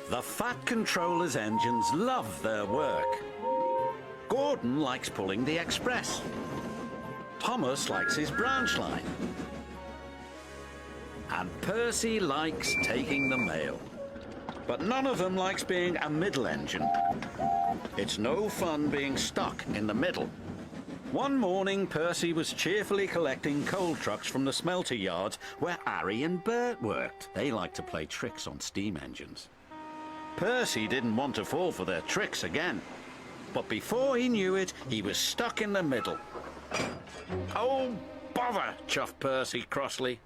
The Fat Controller's engines love their work. Gordon likes pulling the express. Thomas likes his branch line. And Percy likes taking the mail. But none of them likes being a middle engine. It's no fun being stuck in the middle. One morning, Percy was cheerfully collecting coal trucks from the smelter yards where Arry and Bert worked. They like to play tricks on steam engines. Percy didn't want to fall for their tricks again. But before he knew it, he was stuck in the middle. "Oh, bother," chuffed Percy crossly.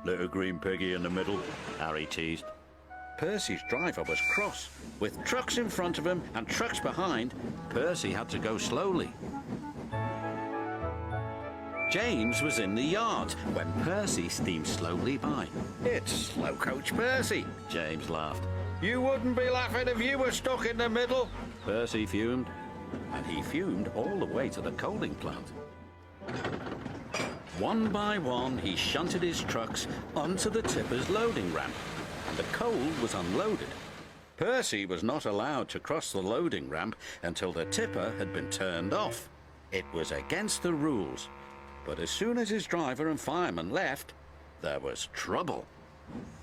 "Little green piggy in the middle," Arry teased. Percy's driver was cross. With trucks in front of him and trucks behind, Percy had to go slowly. James was in the yard when Percy steamed slowly by. "It's Slow Coach Percy," James laughed. "You wouldn't be laughing if you were stuck in the middle," Percy fumed. And he fumed all the way to the coaling plant. One by one, he shunted his trucks onto the tipper's loading ramp, and the coal was unloaded. Percy was not allowed to cross the loading ramp until the tipper had been turned off. It was against the rules. But as soon as his driver and fireman left, there was trouble.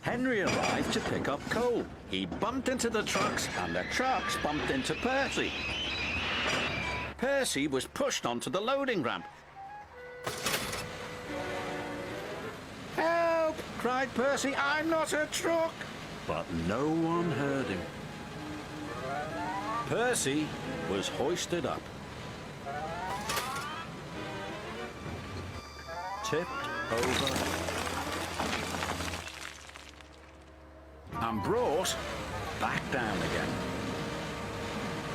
Henry arrived to pick up coal. He bumped into the trucks, and the trucks bumped into Percy. Percy was pushed onto the loading ramp. "Help!" cried Percy. "I'm not a truck!" But no one heard him. Percy was hoisted up, tipped over, and brought back down again.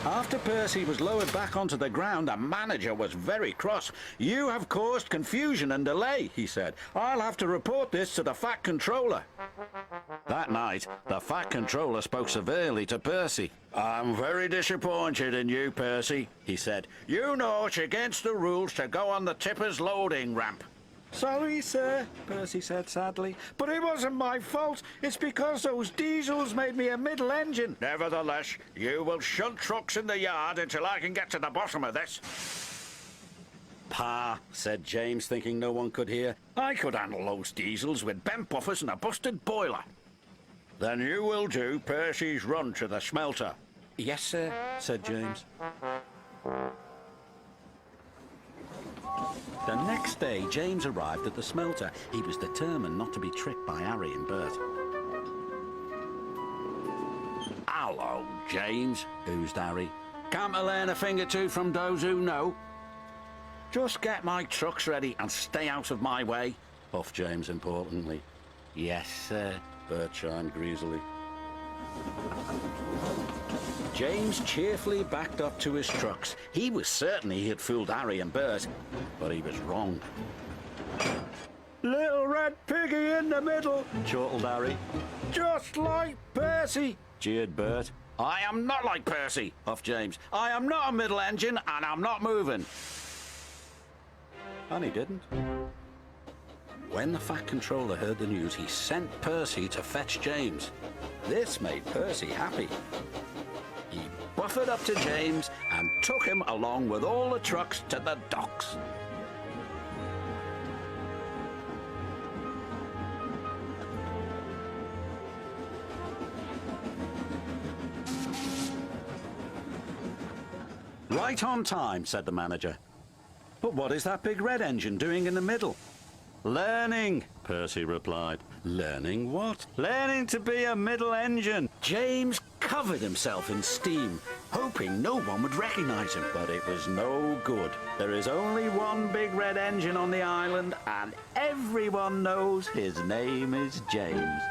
After Percy was lowered back onto the ground, the manager was very cross. "You have caused confusion and delay," he said. "I'll have to report this to the Fat Controller." That night, the Fat Controller spoke severely to Percy. "I'm very disappointed in you, Percy," he said. "You know it's against the rules to go on the tipper's loading ramp." "Sorry, sir," Percy said sadly, "but it wasn't my fault. It's because those diesels made me a middle engine." "Nevertheless, you will shunt trucks in the yard until I can get to the bottom of this." "Pa," said James, thinking no one could hear, "I could handle those diesels with bent buffers and a busted boiler." "Then you will do Percy's run to the smelter." "Yes, sir," said James. The next day, James arrived at the smelter. He was determined not to be tricked by Arry and Bert. "Hello, James," oozed Arry. "Can't I learn a thing or two from those who know?" "Just get my trucks ready and stay out of my way," puffed James importantly. "Yes, sir," Bert chimed greasily. James cheerfully backed up to his trucks. He was certain he had fooled Arry and Bert, but he was wrong. "Little red piggy in the middle," chortled Arry. "Just like Percy," jeered Bert. "I am not like Percy," puffed James. "I am not a middle engine, and I'm not moving." And he didn't. When the Fat Controller heard the news, he sent Percy to fetch James. This made Percy happy. He buffered up to James and took him along with all the trucks to the docks. "Right on time," said the manager. "But what is that big red engine doing in the middle?" "Learning," Percy replied. "Learning what?" "Learning to be a middle engine." James covered himself in steam, hoping no one would recognize him. But it was no good. There is only one big red engine on the island, and everyone knows his name is James.